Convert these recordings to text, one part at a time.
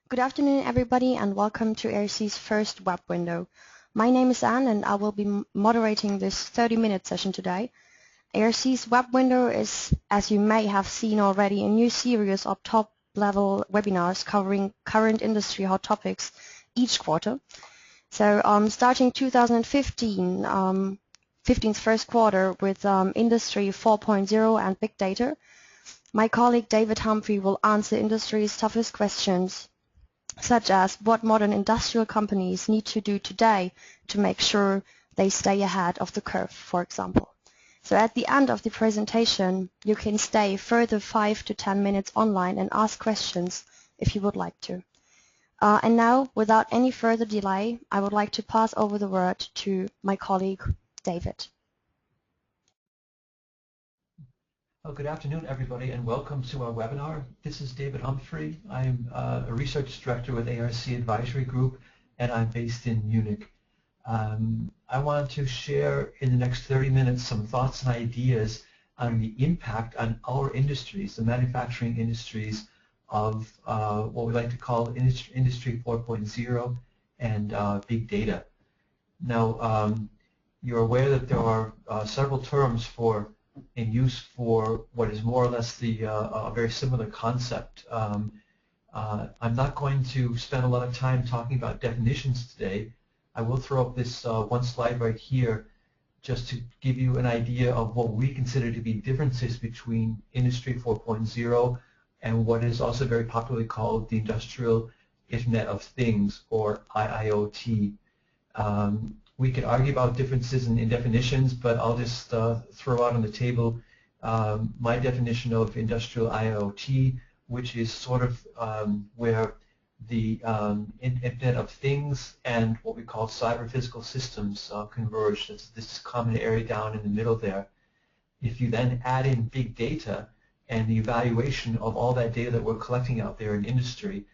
Good afternoon, everybody, and welcome to ARC's first web window. My name is Anne, and I will be moderating this 30-minute session today. ARC's web window is, as you may have seen already, a new series of top-level webinars covering current industry hot topics each quarter. So starting 2015, 15's first quarter with Industry 4.0 and Big Data, my colleague David Humphrey will answer industry's toughest questions, such as what modern industrial companies need to do today to make sure they stay ahead of the curve, for example. So at the end of the presentation, you can stay further 5 to 10 minutes online and ask questions if you would like to. And now, without any further delay, I would like to pass over the word to my colleague, David. Well, good afternoon, everybody, and welcome to our webinar. This is David Humphrey. I'm a research director with ARC Advisory Group, and I'm based in Munich. I want to share in the next 30 minutes some thoughts and ideas on the impact on our industries, the manufacturing industries, of what we like to call Industry 4.0 and big data. Now, you're aware that there are several terms in use for what is more or less a very similar concept. I'm not going to spend a lot of time talking about definitions today. I will throw up this one slide right here just to give you an idea of what we consider to be differences between Industry 4.0 and what is also very popularly called the Industrial Internet of Things, or IIoT. We could argue about differences in definitions, but I'll just throw out on the table my definition of industrial IoT, which is sort of where the Internet of Things and what we call cyber physical systems converge. This common area down in the middle there. If you then add in big data and the evaluation of all that data that we're collecting out there in industry,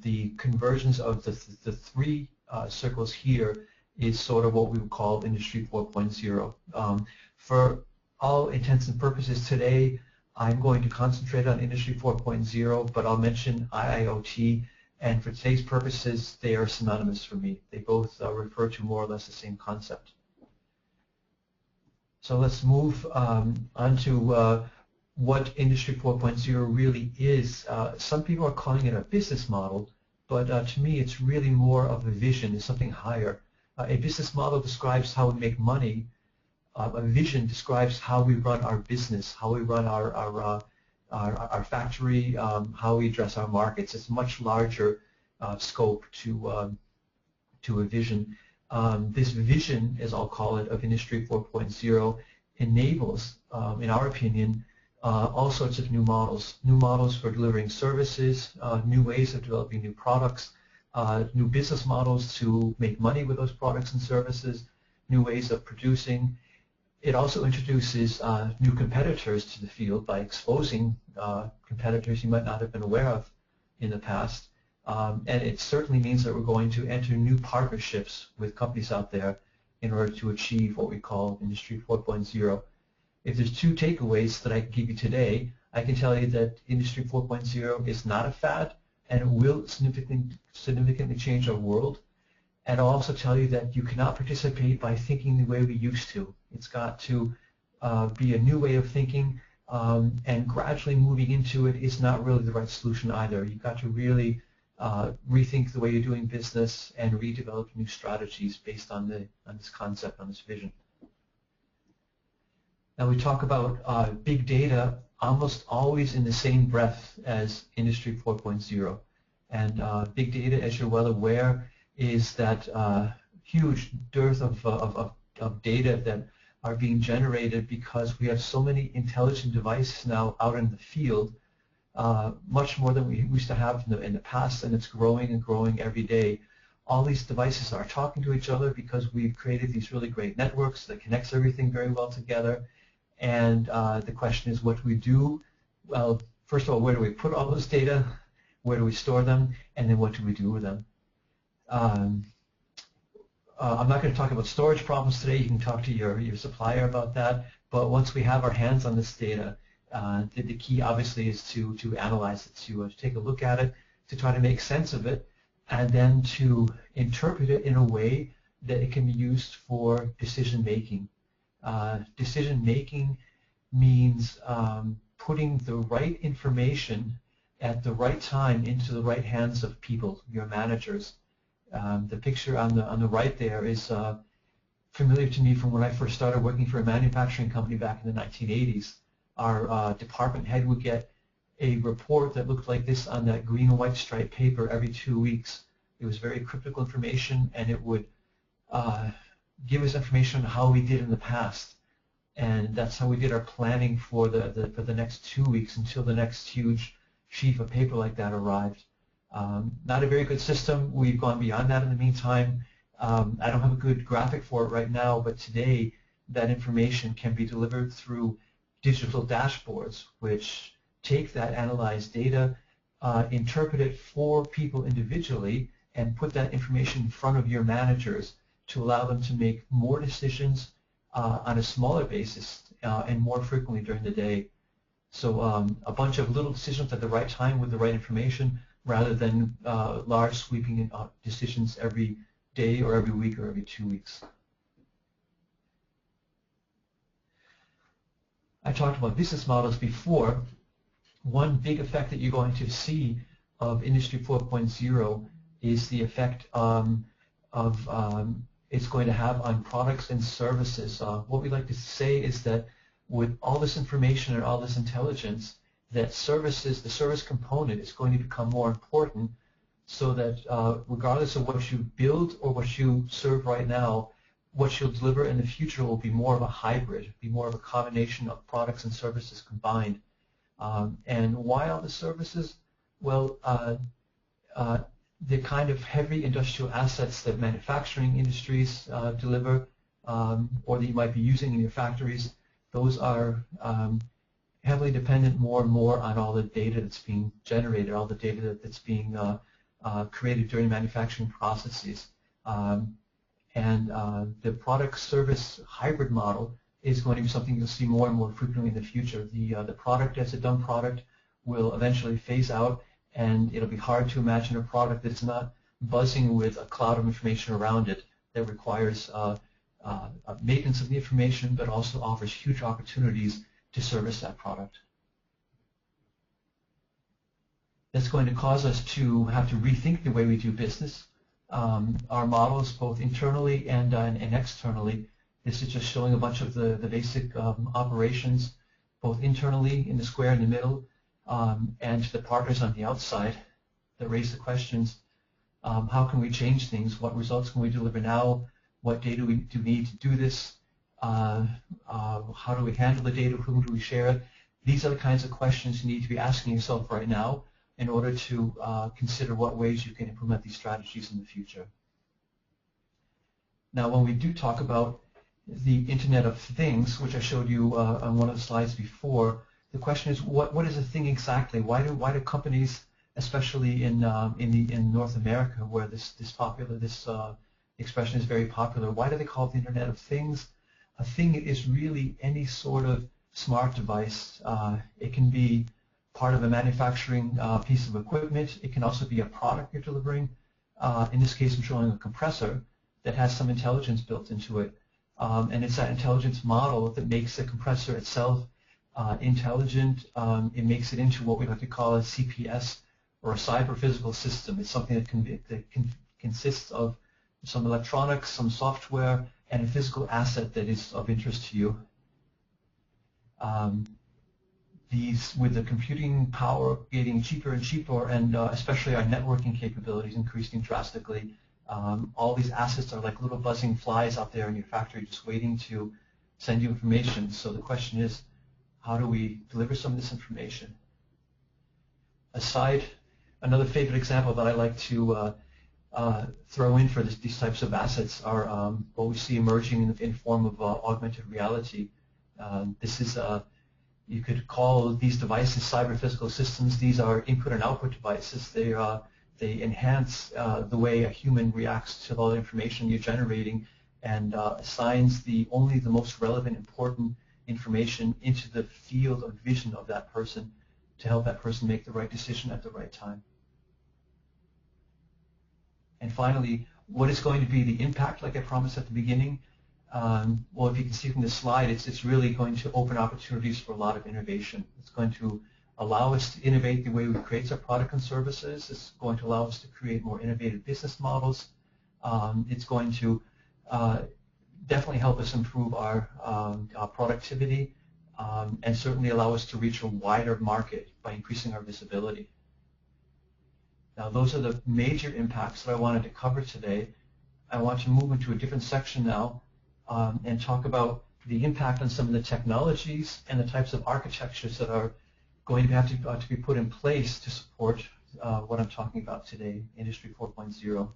the convergence of the three circles here is sort of what we would call Industry 4.0. For all intents and purposes today, I'm going to concentrate on Industry 4.0, but I'll mention IIoT, and for today's purposes, they are synonymous for me. They both refer to more or less the same concept. So let's move on to what Industry 4.0 really is. Some people are calling it a business model, but to me it's really more of a vision. It's something higher. A business model describes how we make money. A vision describes how we run our business, how we run our factory, how we address our markets. It's a much larger scope to a vision. This vision, as I'll call it, of Industry 4.0 enables, in our opinion, all sorts of new models for delivering services, new ways of developing new products, new business models to make money with those products and services, new ways of producing. It also introduces new competitors to the field by exposing competitors you might not have been aware of in the past. And it certainly means that we're going to enter new partnerships with companies out there in order to achieve what we call Industry 4.0. If there's two takeaways that I can give you today, I can tell you that Industry 4.0 is not a fad, and it will significantly change our world. And I'll also tell you that you cannot participate by thinking the way we used to. It's got to be a new way of thinking, and gradually moving into it is not really the right solution either. You've got to really rethink the way you're doing business and redevelop new strategies based on this concept, on this vision. Now we talk about big data almost always in the same breath as Industry 4.0. And big data, as you're well aware, is that huge dearth of data that are being generated because we have so many intelligent devices now out in the field, much more than we used to have in the past, and it's growing and growing every day. All these devices are talking to each other because we've created these really great networks that connects everything very well together. And the question is, what do we do? Well, first of all, where do we put all those data? Where do we store them? And then what do we do with them? I'm not going to talk about storage problems today. You can talk to your supplier about that. But once we have our hands on this data, the key obviously is to analyze it, to take a look at it, to try to make sense of it, and then to interpret it in a way that it can be used for decision making. Decision making means putting the right information at the right time into the right hands of people, your managers. The picture on the right there is familiar to me from when I first started working for a manufacturing company back in the 1980s. Our department head would get a report that looked like this on that green and white striped paper every 2 weeks. It was very cryptical information, and it would give us information on how we did in the past. And that's how we did our planning for the next 2 weeks until the next huge sheet of paper like that arrived. Not a very good system. We've gone beyond that in the meantime. I don't have a good graphic for it right now, but today that information can be delivered through digital dashboards, which take that analyzed data, interpret it for people individually, and put that information in front of your managers to allow them to make more decisions on a smaller basis and more frequently during the day. So a bunch of little decisions at the right time with the right information, rather than large sweeping decisions every day or every week or every 2 weeks. I talked about business models before. One big effect that you're going to see of Industry 4.0 is the effect it's going to have on products and services. What we like to say is that with all this information and all this intelligence, that services, the service component, is going to become more important, so that regardless of what you build or what you serve right now, what you'll deliver in the future will be more of a hybrid, be more of a combination of products and services combined. And why all the services? Well, the kind of heavy industrial assets that manufacturing industries deliver, or that you might be using in your factories, those are heavily dependent more and more on all the data that's being generated, all the data that's being created during manufacturing processes. And the product service hybrid model is going to be something you'll see more and more frequently in the future. The product as a done product will eventually phase out, and it'll be hard to imagine a product that's not buzzing with a cloud of information around it that requires maintenance of the information, but also offers huge opportunities to service that product. That's going to cause us to have to rethink the way we do business. Our models, both internally and externally. This is just showing a bunch of the basic operations, both internally in the square in the middle, and to the partners on the outside that raise the questions. How can we change things? What results can we deliver now? What data do we need to do this? How do we handle the data? Whom do we share it? These are the kinds of questions you need to be asking yourself right now in order to consider what ways you can implement these strategies in the future. Now, when we do talk about the Internet of Things, which I showed you on one of the slides before, the question is, what is a thing exactly? Why do companies, especially in North America, where this expression is very popular, why do they call it the Internet of Things? A thing is really any sort of smart device. It can be part of a manufacturing piece of equipment. It can also be a product you're delivering. In this case, I'm showing a compressor that has some intelligence built into it. And it's that intelligence model that makes the compressor itself intelligent. It makes it into what we like to call a CPS, or a cyber-physical system. It's something that consists of some electronics, some software, and a physical asset that is of interest to you. These, with the computing power getting cheaper and cheaper, and especially our networking capabilities increasing drastically, all these assets are like little buzzing flies out there in your factory just waiting to send you information. So the question is, how do we deliver some of this information? Another favorite example that I like to throw in for these types of assets are what we see emerging in the form of augmented reality. This is you could call these devices cyber-physical systems. These are input and output devices. They enhance the way a human reacts to all the information you're generating, and assigns only the most relevant, important information into the field of vision of that person to help that person make the right decision at the right time. And finally, what is going to be the impact, like I promised at the beginning? Well, if you can see from this slide, it's really going to open opportunities for a lot of innovation. It's going to allow us to innovate the way we create our product and services. It's going to allow us to create more innovative business models. It's going to definitely help us improve our productivity and certainly allow us to reach a wider market by increasing our visibility. Now, those are the major impacts that I wanted to cover today. I want to move into a different section now and talk about the impact on some of the technologies and the types of architectures that are going to have to be put in place to support what I'm talking about today, Industry 4.0.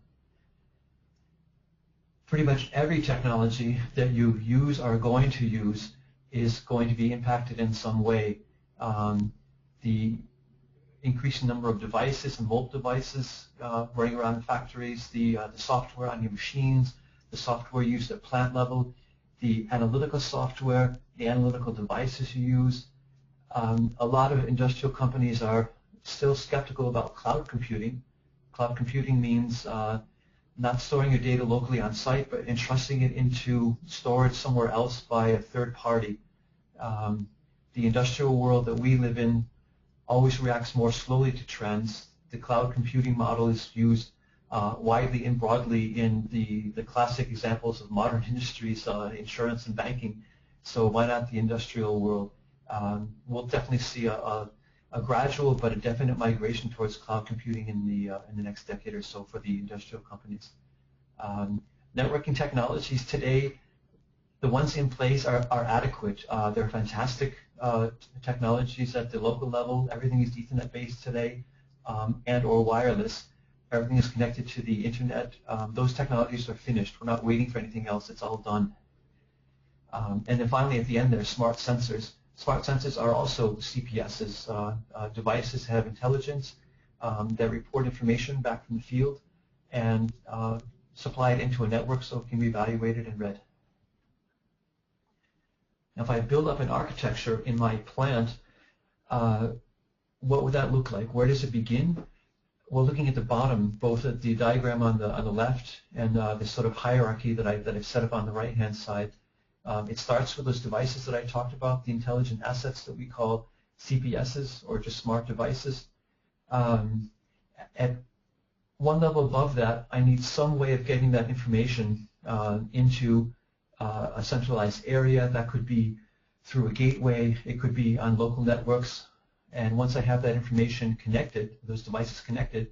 Pretty much every technology that you use or are going to use is going to be impacted in some way. The increasing number of devices and mobile devices running around in factories, the software on your machines, the software used at plant level, the analytical software, the analytical devices you use. A lot of industrial companies are still skeptical about cloud computing. Cloud computing means not storing your data locally on site, but entrusting it into storage somewhere else by a third party. The industrial world that we live in always reacts more slowly to trends. The cloud computing model is used widely and broadly in the classic examples of modern industries, insurance and banking. So why not the industrial world? We'll definitely see a gradual but a definite migration towards cloud computing in the next decade or so for the industrial companies. Networking technologies today, the ones in place are adequate. They're fantastic technologies at the local level. Everything is Ethernet based today and or wireless. Everything is connected to the internet. Those technologies are finished. We're not waiting for anything else. It's all done. And then finally at the end there are smart sensors. Smart sensors are also CPSs, devices that have intelligence that report information back from the field and supply it into a network so it can be evaluated and read. Now, if I build up an architecture in my plant, what would that look like? Where does it begin? Well, looking at the bottom, both at the diagram on the left and this sort of hierarchy that I've set up on the right-hand side, it starts with those devices that I talked about, the intelligent assets that we call CPSs or just smart devices. At one level above that, I need some way of getting that information into a centralized area. That could be through a gateway. It could be on local networks. And once I have that information connected, those devices connected,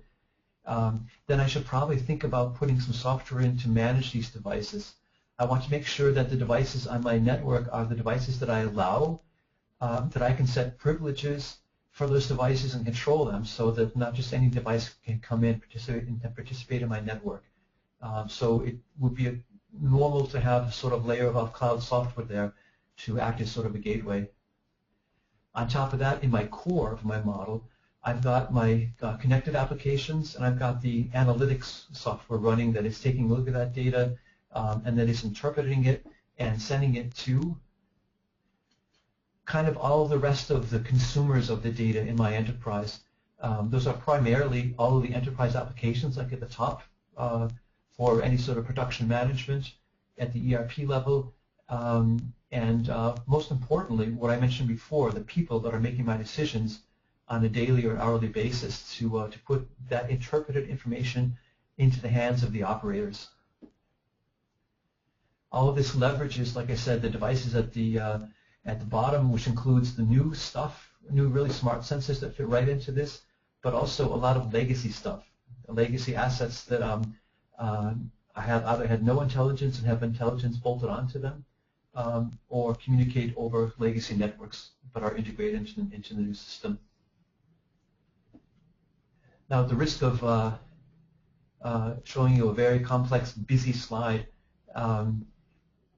then I should probably think about putting some software in to manage these devices. I want to make sure that the devices on my network are the devices that I allow, that I can set privileges for those devices and control them so that not just any device can come in and participate in my network. So it would be normal to have a sort of layer of cloud software there to act as sort of a gateway. On top of that, in my core of my model, I've got my connected applications and I've got the analytics software running that is taking a look at that data and that is interpreting it and sending it to kind of all the rest of the consumers of the data in my enterprise. Those are primarily all of the enterprise applications like at the top for any sort of production management at the ERP level. And most importantly, what I mentioned before, the people that are making my decisions on a daily or hourly basis to put that interpreted information into the hands of the operators. All of this leverages, like I said, the devices at the bottom, which includes the new stuff, new really smart sensors that fit right into this, but also a lot of legacy stuff, legacy assets that I have either had no intelligence and have intelligence bolted onto them, or communicate over legacy networks but are integrated into the new system. Now, at the risk of showing you a very complex, busy slide,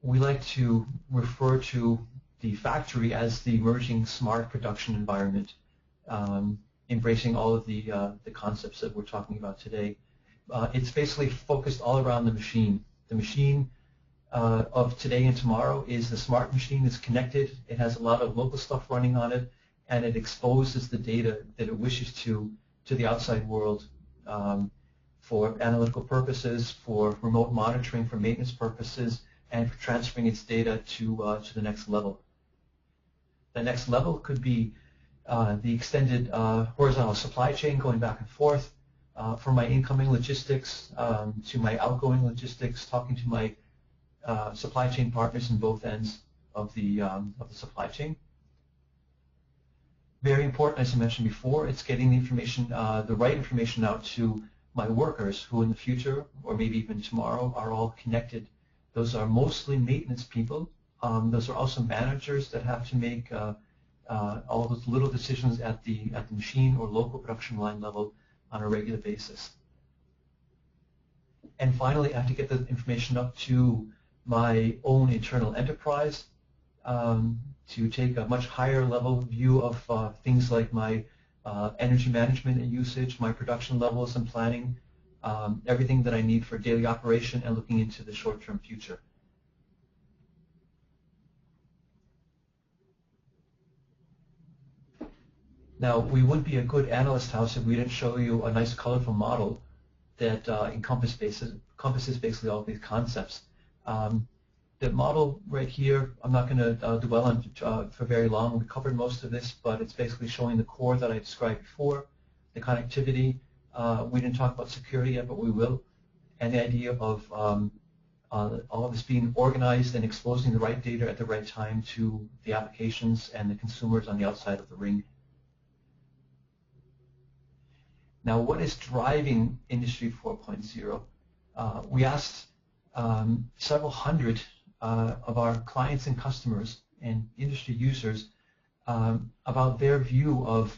we like to refer to the factory as the emerging smart production environment, embracing all of the concepts that we're talking about today. It's basically focused all around the machine. The machine of today and tomorrow is the smart machine that's connected. It has a lot of local stuff running on it, and it exposes the data that it wishes to the outside world for analytical purposes, for remote monitoring, for maintenance purposes, and for transferring its data to the next level. The next level could be the extended horizontal supply chain going back and forth, from my incoming logistics to my outgoing logistics, talking to my supply chain partners in both ends of the supply chain. Very important, as I mentioned before, it's getting the information, the right information out to my workers who in the future, or maybe even tomorrow, are all connected. Those are mostly maintenance people. Those are also managers that have to make all those little decisions at the machine or local production line level on a regular basis. And finally, I have to get the information up to my own internal enterprise to take a much higher level view of things like my energy management and usage, my production levels and planning, everything that I need for daily operation and looking into the short-term future. Now, we wouldn't be a good analyst house if we didn't show you a nice colorful model that encompasses basically all of these concepts. The model right here, I'm not going to dwell on for very long. We covered most of this, but it's basically showing the core that I described before, the connectivity. We didn't talk about security yet, but we will, and the idea of all of this being organized and exposing the right data at the right time to the applications and the consumers on the outside of the ring. Now, what is driving Industry 4.0? We asked several hundred of our clients and customers and industry users about their view of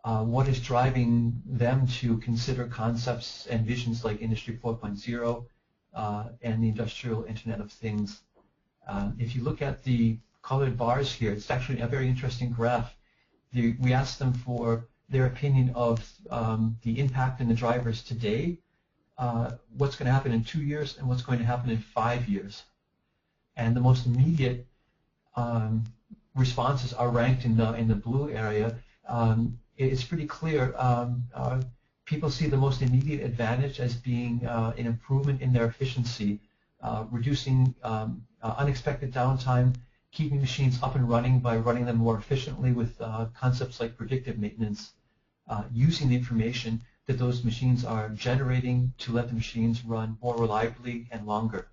what is driving them to consider concepts and visions like Industry 4.0 and the Industrial Internet of Things. If you look at the colored bars here, it's actually a very interesting graph. We asked them for their opinion of the impact and the drivers today, what's going to happen in 2 years, and what's going to happen in 5 years. And the most immediate responses are ranked in the blue area. It's pretty clear. People see the most immediate advantage as being an improvement in their efficiency, reducing unexpected downtime, keeping machines up and running by running them more efficiently with concepts like predictive maintenance, using the information that those machines are generating to let the machines run more reliably and longer.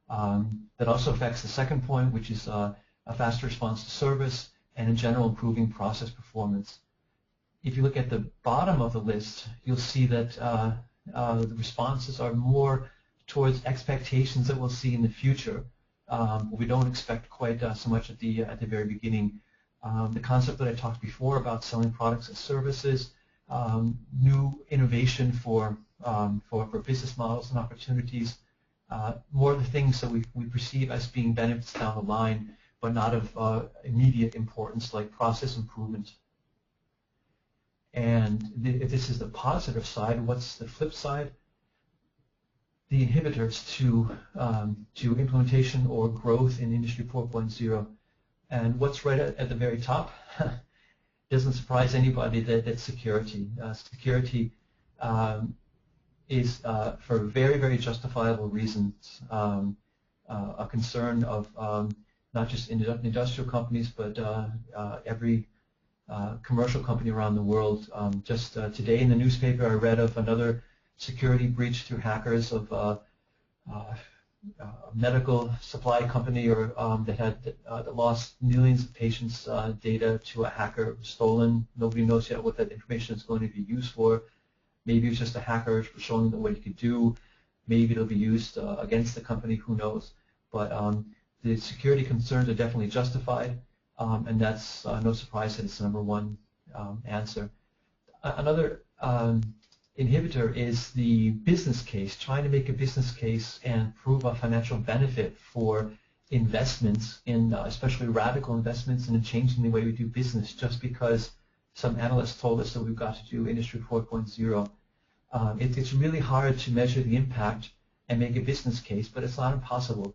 That also affects the second point, which is a faster response to service and in general improving process performance. If you look at the bottom of the list, you'll see that the responses are more towards expectations that we'll see in the future. We don't expect quite so much at the very beginning. The concept that I talked before about selling products and services, new innovation for business models and opportunities, more of the things that we perceive as being benefits down the line, but not of immediate importance, like process improvement. And if this is the positive side, what's the flip side? The inhibitors to implementation or growth in Industry 4.0. And what's right at the very top doesn't surprise anybody that security. Security is, for very, very justifiable reasons, a concern of not just industrial companies, but every commercial company around the world. Just today in the newspaper, I read of another security breach through hackers of a medical supply company that lost millions of patients' data to a hacker. Stolen. Nobody knows yet what that information is going to be used for. Maybe it's just a hacker showing them what he could do. Maybe it'll be used against the company. Who knows? But the security concerns are definitely justified, and that's no surprise that it's the number one answer. Another inhibitor is the business case, trying to make a business case and prove a financial benefit for investments in, especially radical investments in changing the way we do business, just because some analysts told us that we've got to do Industry 4.0. It's really hard to measure the impact and make a business case, but it's not impossible.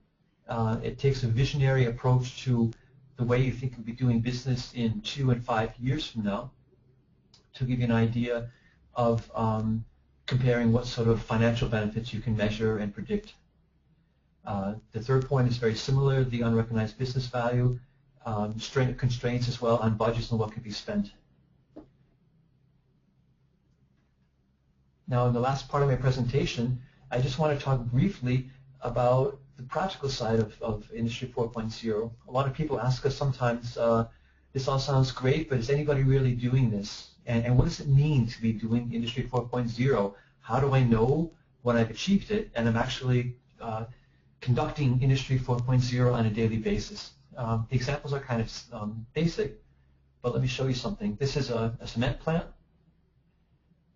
It takes a visionary approach to the way you think you'll be doing business in 2 and 5 years from now to give you an idea of comparing what sort of financial benefits you can measure and predict. The third point is very similar, the unrecognized business value, constraints as well on budgets and what can be spent. Now in the last part of my presentation, I just want to talk briefly about the practical side of Industry 4.0. A lot of people ask us sometimes, this all sounds great, but is anybody really doing this? And what does it mean to be doing Industry 4.0? How do I know when I've achieved it and I'm actually conducting Industry 4.0 on a daily basis? The examples are kind of basic, but let me show you something. This is a cement plant,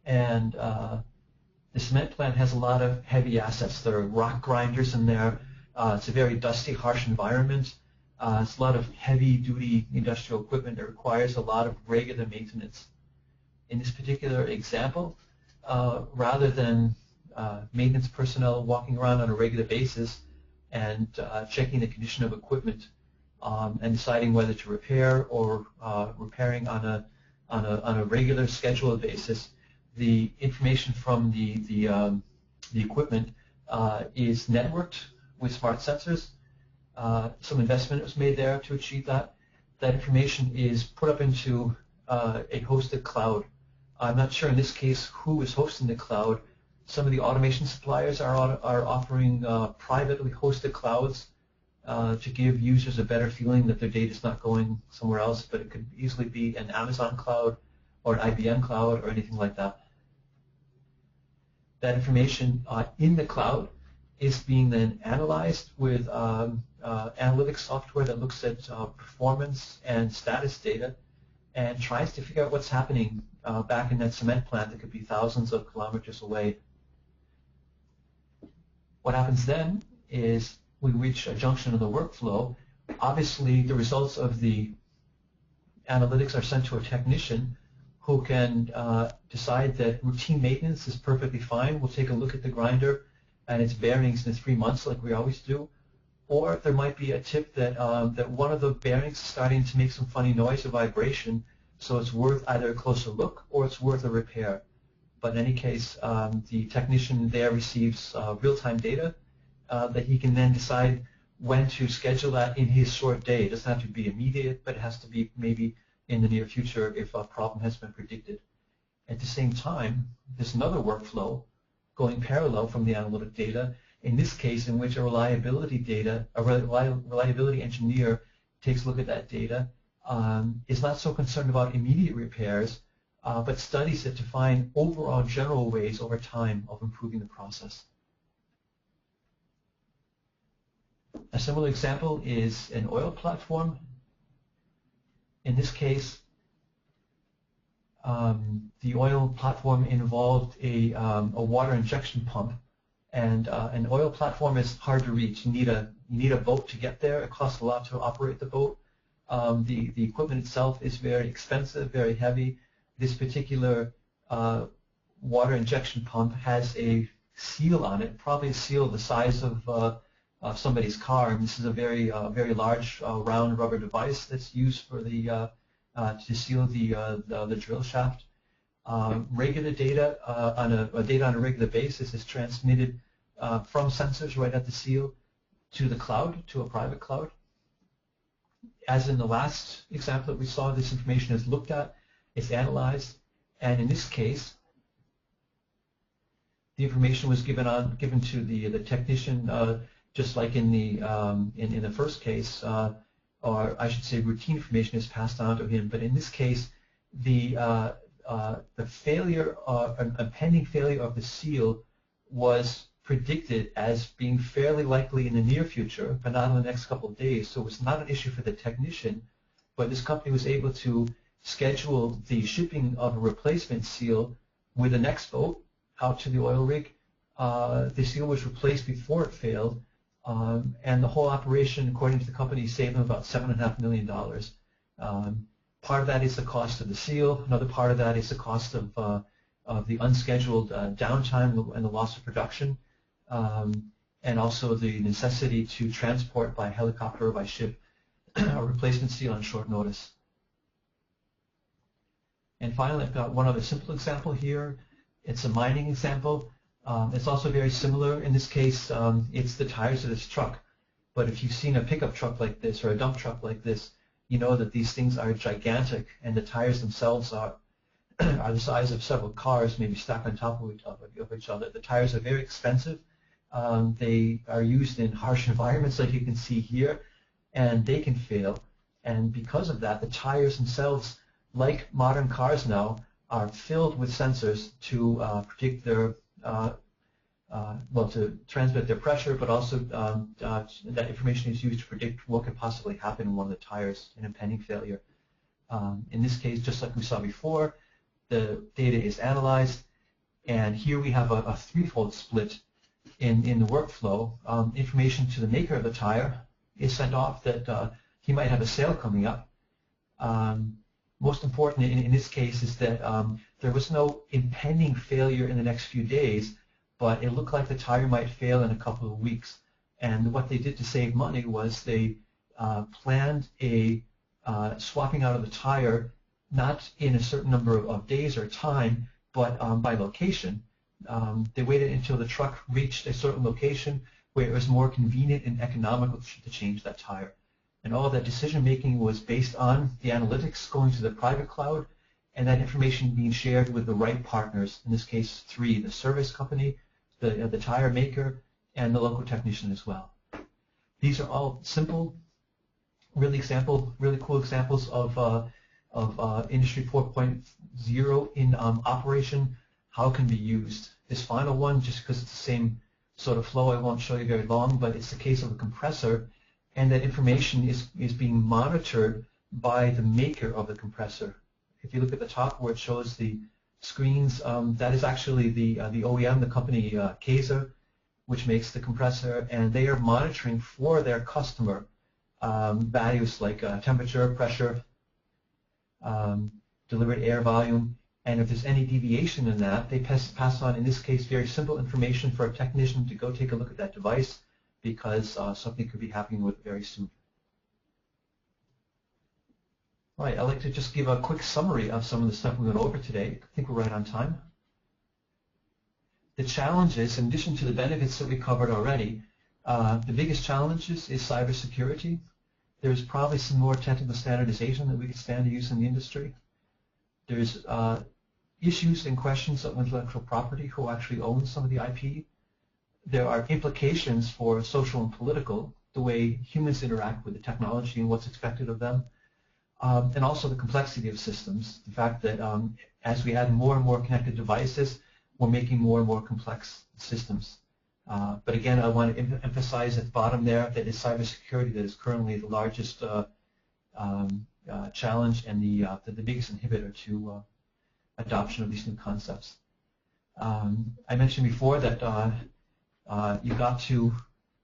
and the cement plant has a lot of heavy assets. There are rock grinders in there. It's a very dusty, harsh environment. It's a lot of heavy-duty industrial equipment that requires a lot of regular maintenance. In this particular example, rather than maintenance personnel walking around on a regular basis and checking the condition of equipment and deciding whether to repair or repairing on a regular scheduled basis, the information from the equipment is networked with smart sensors. Some investment was made there to achieve that. That information is put up into a hosted cloud. I'm not sure in this case who is hosting the cloud. Some of the automation suppliers are offering privately hosted clouds to give users a better feeling that their data is not going somewhere else, but it could easily be an Amazon cloud or an IBM cloud or anything like that. That information in the cloud is being then analyzed with analytics software that looks at performance and status data and tries to figure out what's happening back in that cement plant that could be thousands of kilometers away. What happens then is we reach a junction of the workflow. Obviously, the results of the analytics are sent to a technician who can decide that routine maintenance is perfectly fine. We'll take a look at the grinder and its bearings in 3 months like we always do. Or there might be a tip that, that one of the bearings is starting to make some funny noise or vibration, so it's worth either a closer look or it's worth a repair. But in any case, the technician there receives real-time data that he can then decide when to schedule that in his short day. It doesn't have to be immediate, but it has to be maybe in the near future if a problem has been predicted. At the same time, there's another workflow going parallel from the analytic data, in this case in which a reliability engineer takes a look at that data, is not so concerned about immediate repairs, but studies it to find overall general ways over time of improving the process. A similar example is an oil platform. In this case, the oil platform involved a water injection pump, and an oil platform is hard to reach. You need a boat to get there. It costs a lot to operate the boat. The equipment itself is very expensive, very heavy. This particular water injection pump has a seal on it, probably a seal the size of somebody's car. And this is a very large round rubber device that's used for the to seal the drill shaft. Regular data on a regular basis is transmitted from sensors right at the seal to the cloud, to a private cloud. As in the last example that we saw, this information is looked at, it's analyzed, and in this case, the information was given to the technician, just like in the first case, or I should say, routine information is passed on to him. But in this case, the failure, a pending failure of the seal, was predicted as being fairly likely in the near future, but not in the next couple of days. So it was not an issue for the technician, but this company was able to schedule the shipping of a replacement seal with the next boat out to the oil rig. The seal was replaced before it failed, and the whole operation, according to the company, saved them about $7.5 million. Part of that is the cost of the seal. Another part of that is the cost of the unscheduled downtime and the loss of production, and also the necessity to transport by helicopter or by ship a replacement seal on short notice. And finally, I've got one other simple example here. It's a mining example. It's also very similar. In this case, it's the tires of this truck. But if you've seen a pickup truck like this or a dump truck like this, you know that these things are gigantic, and the tires themselves are the size of several cars, maybe stacked on top of each other. The tires are very expensive. They are used in harsh environments like you can see here, and they can fail. And because of that, the tires themselves, like modern cars now, are filled with sensors to predict their, to transmit their pressure, but also that information is used to predict what could possibly happen in one of the tires in impending failure. In this case, just like we saw before, the data is analyzed, and here we have a threefold split in the workflow. Information to the maker of the tire is sent off that he might have a sale coming up. Most important in this case is that there was no impending failure in the next few days, but it looked like the tire might fail in a couple of weeks. And what they did to save money was they planned a swapping out of the tire, not in a certain number of days or time, but by location. They waited until the truck reached a certain location where it was more convenient and economical to change that tire. And all of that decision making was based on the analytics going to the private cloud, and that information being shared with the right partners, in this case 3, the service company, the tire maker, and the local technician as well. These are all simple, really cool examples of Industry 4.0 in operation. How it can be used. This final one, just because it's the same sort of flow, I won't show you very long, but it's the case of a compressor, and that information is being monitored by the maker of the compressor. If you look at the top where it shows the screens, that is actually the OEM, the company Kaiser, which makes the compressor, and they are monitoring for their customer values like temperature, pressure, delivered air volume, and if there's any deviation in that, they pass on, in this case, very simple information for a technician to go take a look at that device, because something could be happening with it very soon. All right, I'd like to just give a quick summary of some of the stuff we went over today. I think we're right on time. The challenges, in addition to the benefits that we covered already, the biggest challenges is cybersecurity. There's probably some more technical standardization that we could stand to use in the industry. There's issues and questions of intellectual property, who actually owns some of the IP. There are implications for social and political, the way humans interact with the technology and what's expected of them. And also the complexity of systems, the fact that as we add more and more connected devices, we're making more and more complex systems. But again, I want to emphasize at the bottom there that it's cybersecurity that is currently the largest challenge and the biggest inhibitor to adoption of these new concepts. I mentioned before that you've got to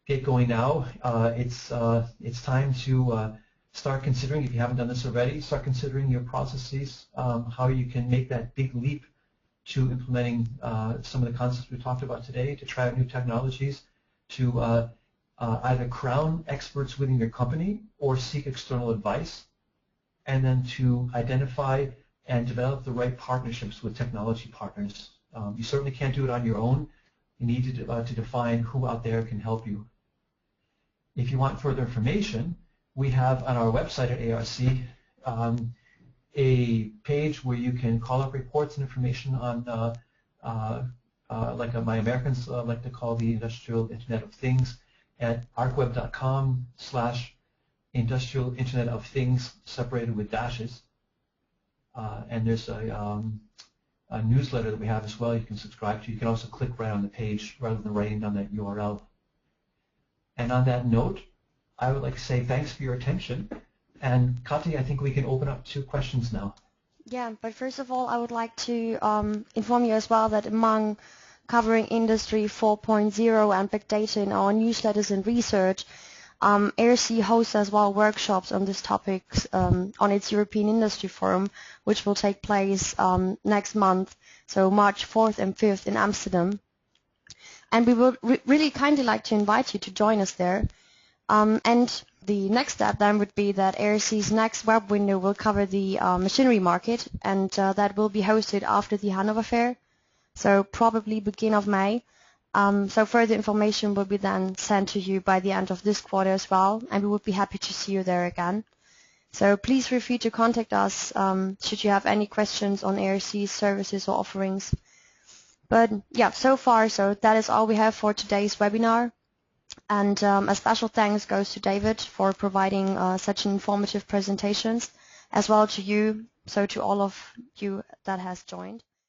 get going now. It's time to start considering, if you haven't done this already, start considering your processes, how you can make that big leap to implementing some of the concepts we talked about today, to try out new technologies, to either crown experts within your company or seek external advice, and then to identify and develop the right partnerships with technology partners. You certainly can't do it on your own. You need to define who out there can help you. If you want further information, we have on our website at ARC a page where you can call up reports and information on, like my Americans like to call the Industrial Internet of Things, at arcweb.com/Industrial Internet of Things, separated with dashes. And there's a newsletter that we have as well you can subscribe to. You can also click right on the page rather than writing down that URL. And on that note, I would like to say thanks for your attention. And Kati, I think we can open up to questions now. Yeah, but first of all, I would like to inform you as well that among covering Industry 4.0 and big data in our newsletters and research, ARC hosts as well workshops on these topics on its European Industry Forum, which will take place next month, so March 4th and 5th in Amsterdam. And we would really kindly like to invite you to join us there. And the next step then would be that ARC's next web window will cover the machinery market, and that will be hosted after the Hanover Fair. so probably beginning of May. So further information will be then sent to you by the end of this quarter as well, and we would be happy to see you there again. So please feel free to contact us should you have any questions on ARC's services or offerings. But yeah, so far, so that is all we have for today's webinar. And a special thanks goes to David for providing such informative presentations, as well to you, so to all of you that has joined.